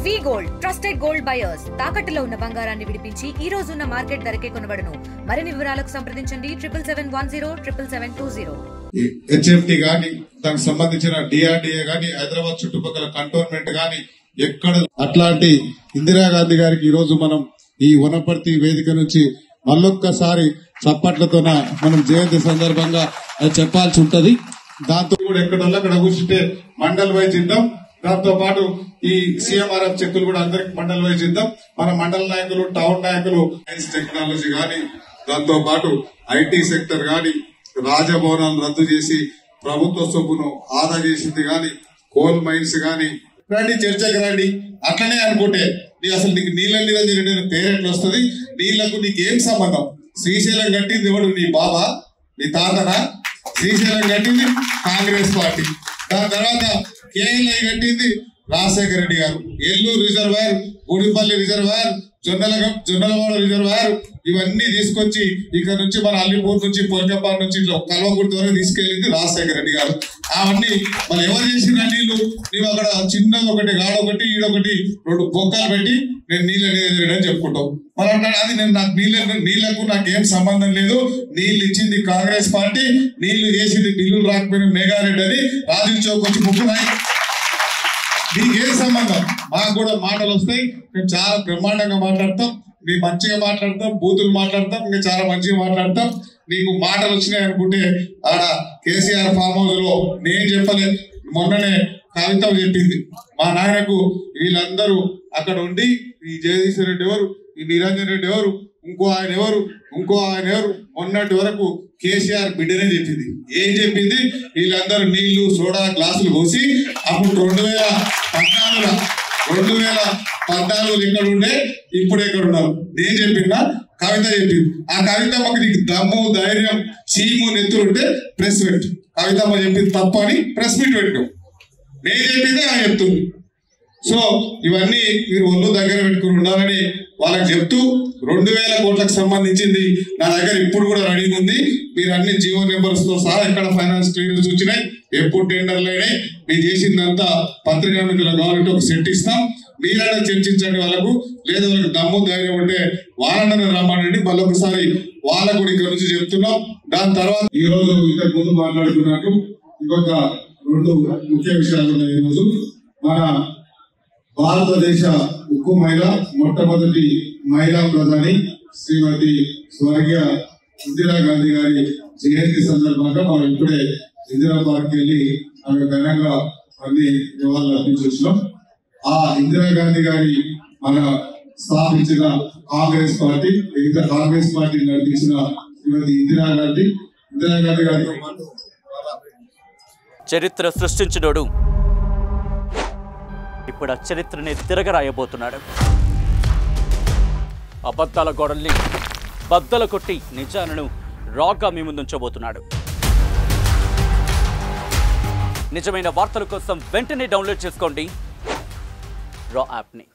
వి gold trusted gold buyers తాకట్టులో ఉన్న బంగారాన్ని విడిపించి ఈ రోజు ఉన్న మార్కెట్ ధరకే కొనబడును. మరిన్ని వివరాలకు సంప్రదించండి 77107720. హెచ్ఎఫ్టీ గాని దానికి సంబంధించిన డిఆర్డిఏ గాని హైదరాబాద్ చుట్టుపక్కల కంటోన్మెంట్ గాని ఎక్కడ అట్లాంటి ఇందిరాగాంధీ గారికి ఈ రోజు మనం ఈ వనపర్తి వేదిక నుంచి మళ్ళొక్కసారి చప్పట్లతోన మనం జయంతి సందర్భంగా అది చెప్పాల్సి ఉంటది. దాంతో కూడా ఎక్కడోళ్ళు అక్కడ కూర్చుంటే మండల్ వైజ్ ఇద్దాం. దాంతో పాటు ఈ సిఎంఆర్ఎఫ్ చెక్కులు కూడా అందరికి మండల్ వైజ్ ఇద్దాం. మన మండల నాయకులు, టౌన్ నాయకులు, సైన్స్ టెక్నాలజీ గాని, దాంతో పాటు ఐటీ సెక్టర్ గాని, రాజభవనాలు రద్దు చేసి ప్రభుత్వ సొమ్మును ఆదా చేసింది గాని, కోల్ మైన్స్ గాని, రండి చర్చకి రండి. అట్లనే అనుకుంటే అసలు నీకు నీళ్ళ నిరంజన్ పేరు ఎట్లా వస్తుంది? నీళ్లకు నీకేం సంబంధం? శ్రీశైలం కట్టింది ఎవడు? నీ బాబా, నీ తాతనా? శ్రీశైలం కట్టింది కాంగ్రెస్ పార్టీ. దాని తర్వాత కేఎల్ఐ కట్టింది రాజశేఖర రెడ్డి గారు. Elluru reservoir, Gudipalli reservoir, Jonnalavada reservoir ఇవన్నీ తీసుకొచ్చి ఇక్కడ నుంచి మన అల్లిపూర్ నుంచి పొలికపాడు నుంచి ఇట్లా కల్వకుర్తి వరకు తీసుకెళ్లింది రాజశేఖర రెడ్డి గారు. అవన్నీ మరి ఎవరు చేసిన నీళ్లు? నీవు అక్కడ చిన్నది ఒకటి, గాడొకటి, ఈడొకటి, 2 బొక్కలు పెట్టి నేను నీళ్ళు అని చెప్పుకుంటావు. మరి అంటాడు అది నేను నాకు నీళ్లకు నాకేం సంబంధం లేదు. నీళ్లు ఇచ్చింది కాంగ్రెస్ పార్టీ, నీళ్లు చేసింది బిల్లులు రాకపోయిన మేఘారెడ్డి అని రాజు చౌక్ వచ్చి ముక్కున్నాయి. నీకేం సంబంధం? మాకు కూడా మాటలు వస్తాయి, మేము చాలా బ్రహ్మాండంగా మాట్లాడతాం, మేము మంచిగా మాట్లాడతాం, బూతులు మాట్లాడతాం, ఇంకా చాలా మంచిగా మాట్లాడతాం. నీకు మాటలు వచ్చినాయి అనుకుంటే ఆడ కేసీఆర్ ఫామ్ హౌస్ లో నేను చెప్పలేదు, మొన్ననే కవిత చెప్పింది. మా నాయనకు వీళ్ళందరూ అక్కడ ఉండి ఈ జగదీశ్వర్ రెడ్డి ఎవరు, ఈ నిరంజన్ రెడ్డి ఎవరు, ఇంకో ఆయన ఎవరు, మొన్నటి వరకు కేసీఆర్ బిడ్డనే చెప్పింది. ఏం చెప్పింది? వీళ్ళందరూ నీళ్లు సోడా గ్లాసులు పోసి అప్పుడు 2014 ఎక్కడ ఉండే, ఇప్పుడు ఎక్కడ ఉన్నారు? నేను చెప్పినా కవిత చెప్పింది. ఆ కవితమ్మకి నీకు దమ్ము, ధైర్యం, చీము, నెత్తులు ఉంటే ప్రెస్ పెట్టు. కవితమ్మ చెప్పింది తప్పు అని ప్రెస్ మీట్ పెట్టు. నేను చెప్పిందే ఆయన చెప్తుంది. సో ఇవన్నీ మీరు ఒళ్ళు దగ్గర పెట్టుకుని ఉండాలని వాళ్ళకి చెప్తూ 2000 కోట్లకు సంబంధించింది నా దగ్గర ఇప్పుడు కూడా రెడీగా ఉంది. మీరు అన్ని జియో నెంబర్స్ తో సహా ఎక్కడ ఫైనాన్స్ క్లియరెన్స్ వచ్చినాయి, ఎప్పుడు టెండర్లు అయినాయి, మీరు చేసిందంతా పత్రికా మిత్రులకు కావాలంటే ఒక సెట్ ఇస్తాం. మీరైనా చర్చించండి వాళ్ళకు, లేదా వాళ్ళకి దమ్ము ధైర్యం ఉంటే వాళ్ళని రమ్మనండి. మళ్ళొకసారి వాళ్ళకు కూడా ఇక్కడ నుంచి చెప్తున్నాం. దాని తర్వాత ఈ రోజు ఇంతకు ముందు మాట్లాడుతున్నట్టు ఇంకొక 2 ముఖ్య విషయాలు ఉన్నాయి. ఈరోజు మన భారతదేశ ఉక్కు మహిళ, మొట్టమొదటి మహిళా ప్రధాని శ్రీమతి స్వర్గీయ ఇందిరాగాంధీ గారి జయంతి సందర్భంగా మనం ఇప్పుడే ఇందిరా పార్క్ వెళ్ళి ఆమె ఘనంగా అన్ని నివాళులు అర్పించొచ్చినాం. ఆ ఇందిరాగాంధీ గారి మన స్థాపించిన కాంగ్రెస్ పార్టీ నడిపించిన శ్రీమతి ఇందిరాగాంధీ గారి చరిత్ర సృష్టించినోడు ఇప్పుడు ఆ చరిత్రని తిరగరాయబోతున్నాడు. అబద్ధాల గోడల్ని బద్దలు కొట్టి నిజాలను రాగా మీ ముందుంచబోతున్నాడు. నిజమైన వార్తల కోసం వెంటనే డౌన్లోడ్ చేసుకోండి రా యాప్ని.